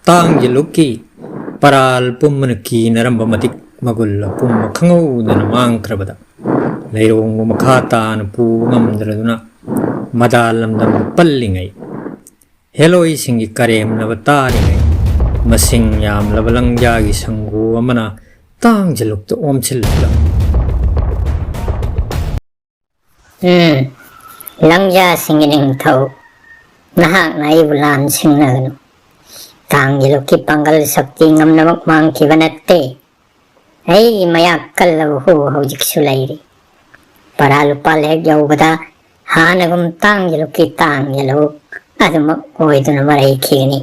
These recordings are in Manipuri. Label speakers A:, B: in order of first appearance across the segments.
A: ꯇꯥꯡꯖꯂꯨꯛꯀꯤ ꯄꯔꯥꯜ ꯄꯨꯝꯕꯅ ꯀꯤꯅꯔꯝꯕ ꯃꯇꯤꯛ ꯃꯒꯨꯜ ꯑꯄꯨꯝꯕ ꯈꯪꯍꯧꯗꯅ ꯃꯥꯡꯈ꯭ꯔꯕꯗ ꯂꯩꯔꯣꯡꯕ ꯃꯈꯥ ꯇꯥꯅ ꯄꯨꯕ ꯉꯝꯗ꯭ꯔꯗꯨꯅ ꯃꯗꯥ ꯂꯝꯗꯝꯗ ꯄꯜꯂꯤꯉꯩ ꯍꯦꯂꯣꯏꯁꯤꯡꯒꯤ ꯀꯔꯦꯝꯅꯕ ꯇꯥꯔꯤꯉꯩ ꯃꯁꯤꯡ ꯌꯥꯝꯂꯕ ꯂꯪꯖꯥꯒꯤ ꯁꯪꯒꯨ ꯑꯃꯅ ꯇꯥꯡꯖꯂꯨꯛꯇ ꯑꯣꯝꯁꯤꯜꯂꯛꯂꯝꯃꯤ.
B: ꯂꯪꯖꯥꯁꯤꯡꯒꯤ ꯅꯤꯡꯊꯧ, ꯅꯍꯥꯛꯅ ꯑꯩꯕꯨ ꯂꯥꯟ ꯁꯤꯡꯅꯒꯅꯨ. ꯇꯥꯡꯖꯂꯨꯛꯀꯤ ꯄꯥꯡꯒꯜ ꯁꯛꯇꯤ ꯉꯝꯅꯃꯛ ꯃꯥꯡꯈꯤꯕ ꯅꯠꯇꯦ. ꯑꯩꯒꯤ ꯃꯌꯥꯛ ꯀꯜꯂꯕ ꯍꯨ ꯍꯧꯖꯤꯛꯁꯨ ꯂꯩꯔꯤ. ꯄꯔꯥꯂꯨꯄꯥꯜ ꯍꯦꯛ ꯌꯧꯕꯗ ꯍꯥꯟꯅꯒꯨꯝ ꯇꯥꯡꯖꯂꯨꯛꯀꯤ ꯇꯥꯡꯖꯂꯨꯛ ꯑꯗꯨꯃꯛ ꯑꯣꯏꯗꯨꯅ ꯃꯔꯩꯈꯤꯒꯅꯤ.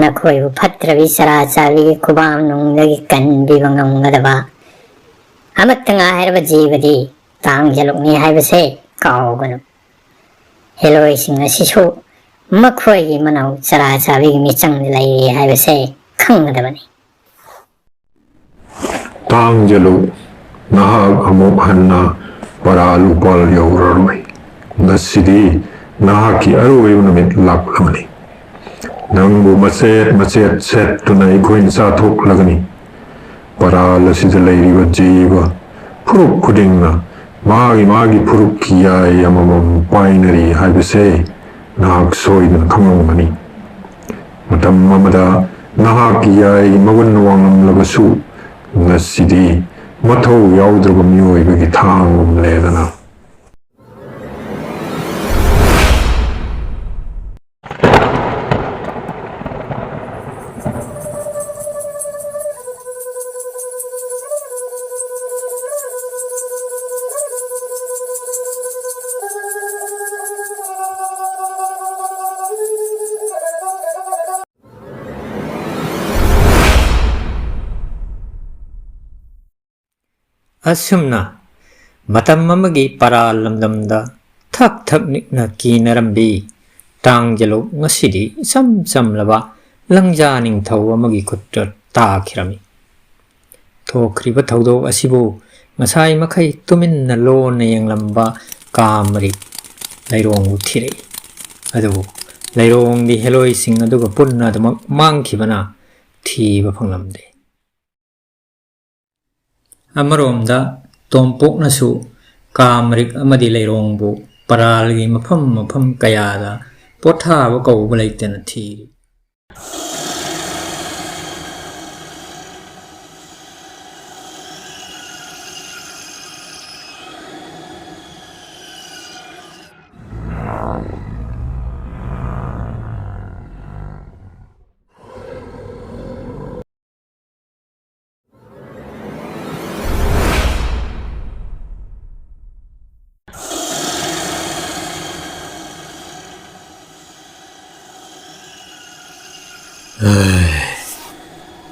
B: ꯅꯈꯣꯏꯕꯨ ꯐꯠꯇ꯭ꯔꯕꯤ ꯆꯔꯥ ꯆꯥꯕꯤꯒꯤ ꯈꯨꯕꯥꯝ ꯅꯨꯡꯗꯒꯤ ꯀꯟꯕꯤꯕ ꯉꯝꯒꯗꯕ ꯑꯃꯠꯇ ꯉꯥꯏꯔꯕ ꯖꯤꯕꯗꯤ ꯇꯥꯡꯖꯂꯨꯛꯅꯤ ꯍꯥꯏꯕꯁꯦ ꯀꯥꯎꯒꯅꯨ. ꯍꯦꯂꯣꯏꯁꯤꯡ ꯑꯁꯤꯁꯨ ꯃꯈꯣꯏꯒꯤ ꯃꯅꯥꯎ ꯆꯔꯥ ꯆꯥꯕꯤꯒꯤ ꯃꯤꯆꯪꯗ ꯂꯩꯔꯤ ꯍꯥꯏꯕꯁꯦ ꯈꯪꯒꯗꯕꯅꯤ.
C: ꯇꯥꯡꯖꯂꯨꯛ, ꯅꯍꯥꯛ ꯑꯃꯨꯛ ꯍꯟꯅ ꯄꯔꯥꯂꯨꯄꯥꯜ ꯌꯧꯔꯔꯣꯏ. ꯉꯁꯤꯗꯤ ꯅꯍꯥꯛꯀꯤ ꯑꯔꯣꯏꯕ ꯅꯨꯃꯤꯠ ꯂꯥꯛꯂꯕꯅꯤ. ꯅꯪꯕꯨ ꯃꯆꯦꯠ ꯃꯆꯦꯠ ꯁꯦꯠꯇꯨꯅ ꯑꯩꯈꯣꯏꯅ ꯆꯥꯊꯣꯛꯂꯒꯅꯤ. ꯄꯔꯥꯜ ꯑꯁꯤꯗ ꯂꯩꯔꯤꯕ ꯖꯤꯕ ꯐꯨꯔꯨꯞ ꯈꯨꯗꯤꯡꯅ ꯃꯥꯒꯤ ꯐꯨꯔꯨꯞꯀꯤ ꯌꯥꯏ ꯑꯃꯃꯝ ꯄꯥꯏꯅꯔꯤ ꯍꯥꯏꯕꯁꯦ ꯅꯍꯥꯛ ꯁꯣꯏꯗꯅ ꯈꯪꯂꯝꯒꯅꯤ. ꯃꯇꯝ ꯑꯃꯗ ꯅꯍꯥꯛꯀꯤ ꯌꯥꯏ ꯃꯒꯨꯟ ꯋꯥꯡꯂꯝꯂꯕꯁꯨ ꯉꯁꯤꯗꯤ ꯃꯊꯧ ꯌꯥꯎꯗ꯭ꯔꯕ ꯃꯤꯑꯣꯏꯕꯒꯤ ꯊꯥꯡ ꯂꯦꯗꯅ
A: ꯑꯁꯨꯝꯅ ꯃꯇꯝ ꯑꯃꯒꯤ ꯄꯔꯥꯜ ꯂꯝꯗꯝꯗ ꯊꯛ ꯊꯛ ꯅꯤꯛꯅ ꯀꯤꯅꯔꯝꯕꯤ ꯇꯥꯡꯖꯂꯨꯛ ꯉꯁꯤꯗꯤ ꯏꯆꯝ ꯆꯝꯂꯕ ꯂꯪꯖꯥ ꯅꯤꯡꯊꯧ ꯑꯃꯒꯤ ꯈꯨꯠꯇ ꯇꯥꯈꯤꯔꯝꯃꯤ. ꯊꯣꯛꯈ꯭ꯔꯤꯕ ꯊꯧꯗꯣꯛ ꯑꯁꯤꯕꯨ ꯉꯁꯥꯏ ꯃꯈꯩ ꯇꯨꯃꯤꯟꯅ ꯂꯣꯟꯅ ꯌꯦꯡꯂꯝꯕ ꯀꯥꯃꯔꯤꯛ ꯂꯩꯔꯣꯡꯕꯨ ꯊꯤꯔꯛꯏ. ꯑꯗꯨꯕꯨ ꯂꯩꯔꯣꯡꯗꯤ ꯍꯦꯂꯣꯏꯁꯤꯡ ꯑꯗꯨꯒ ꯄꯨꯟꯅ ꯑꯗꯨꯃꯛ ꯃꯥꯡꯈꯤꯕꯅ ꯊꯤꯕ ꯐꯪꯂꯝꯗꯦ. ꯑꯃꯔꯣꯝꯗ ꯇꯣꯝꯄꯣꯛꯅꯁꯨ ꯀꯥꯃꯔꯤꯛ ꯑꯃꯗꯤ ꯂꯩꯔꯣꯡꯕꯨ ꯄꯔꯥꯜꯒꯤ ꯃꯐꯝ ꯃꯐꯝ ꯀꯌꯥꯗ ꯄꯣꯊꯥꯕ ꯀꯧꯕ ꯂꯩꯇꯅ ꯊꯤꯔꯤ.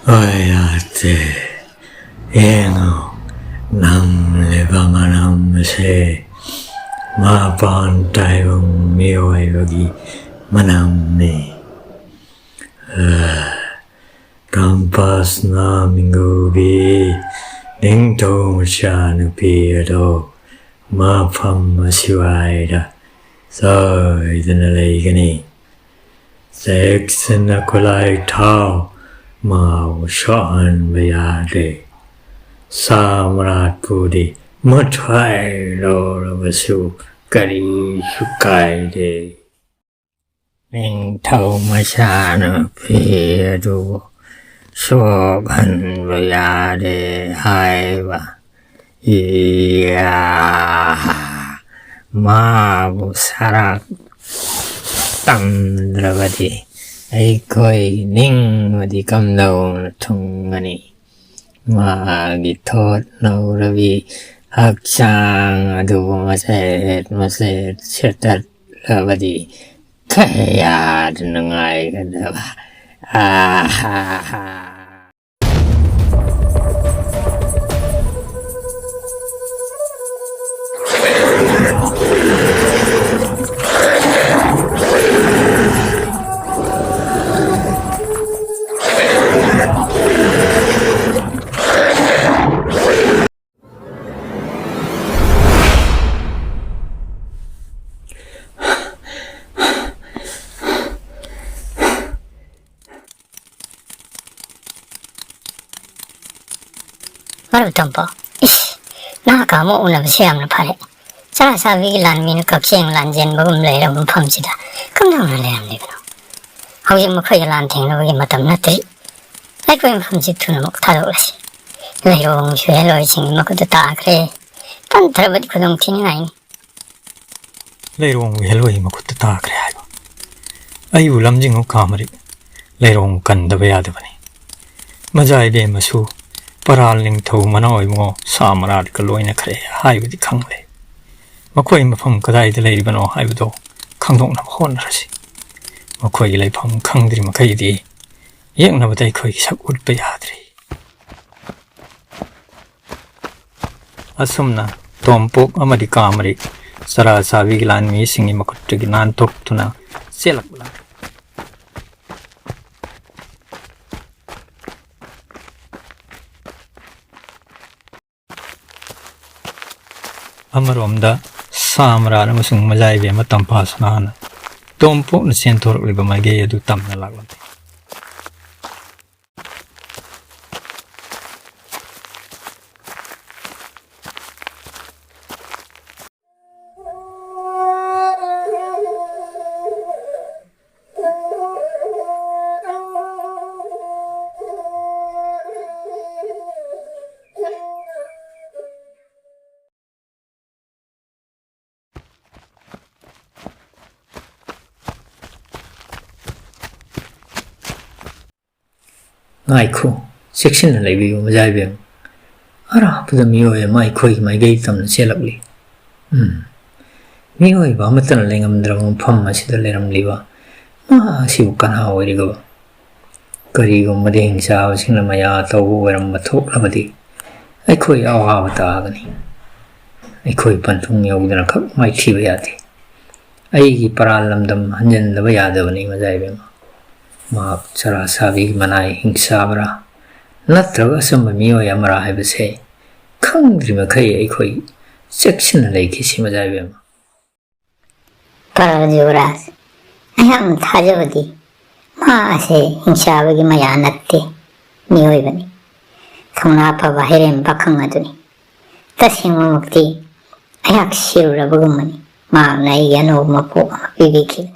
D: 어이한테 앵어 남레방아남세 마반타용 미워여기 만남네 감파스나 민구비 냉동샤누비에도 마팜마시와이라 서이드나레이그니 섹스나 콜라이 타오 마오 샤안 베야데 사무랏 부디 머트와이로라바수 까리 슈카이데 닝타오마샤나 피에도 소반 베야데 하이바 이야 마부 사락 땀들어가디 ꯑꯩꯈꯣꯏ ꯅꯤꯡꯕꯗꯤ ꯀꯝꯗꯧꯅ ꯊꯨꯡꯒꯅꯤ. ꯃꯥꯒꯤ ꯊꯣꯠ ꯅꯧꯔꯕꯤ ꯍꯛꯆꯥꯡ ꯑꯗꯨꯕꯨ ꯃꯆꯦꯠ ꯃꯆꯦꯠ ꯁꯦꯠꯇꯠꯂꯕꯗꯤ ꯀꯌꯥꯗ ꯅꯨꯡꯉꯥꯏꯒꯗꯕ.
B: Maru Tompo, ish, Nakamo una Siam Pare. Sarasa Vigilan Min Coxing Lanjan Bogum later on Pumsida. Come down a lamb, Libno. How you McCoy lanting no matam natri. I go from Jituna Moktados. Later on, she eloising Makota Cre. Pantrabat couldn't tinine.
A: လေရုံဝဲလို့မကုတတာခရရအယူလမ်းချင်းကိုကာမရိလေရုံကန်တပရတဲ့ပနိမကြိုက်တယ်မဆူပရာလင်းထုံမနောမောစာမရာကလိုင်းနခရဟိုင်ဝဒီခန်းလေမခွေမဖုံကတဲ့လေဘနောဟိုင်ဝဒခန်းတော့နခွန်ရစီမခွေလေဖုံခန်းဒီမခိုင်ဒီရဲ့နဘတဲ့ခွေဆက်ဥပယာဒရီအဆုမနာတုံပုတ်အမဒီကာမရိSarasa Vigilan mi singi makutuginan tok tuna selak bala. Amaromda samra na musung majai be matam pasana. Tompo na sentor liba mage yadu tam na laglan. Ngai ko section na lai bi mo jai be ara pu mi oi mai khoi mai ge tam na selak li mi oi ba matan le ngam dra mo pham ma si da le ram li ba ma si u kan ha oi ri go kari go ma de hing sa sing na ma ya to wo ram ma thok la ma di ai khoi aw ha ba ta ga ni ai khoi pan thung yau da khak mai thi ba ya ti ai gi paral lam dam hanjan da ba ya da ni ma jai be ma Sarasa Vigimanai hingsabra natraga samamiyo yamara haibase khangdri ma khai ai khoi section lai ki sima jaibe ma
B: Parajuras. Ayam Tajavadi. Ma se hingsabagi maya natte. Miyoi bani. Thonapa bahirem bakangaduni. Tasima mukti. Ayak shirura bugumani. Ma nai yano mapo bibikil.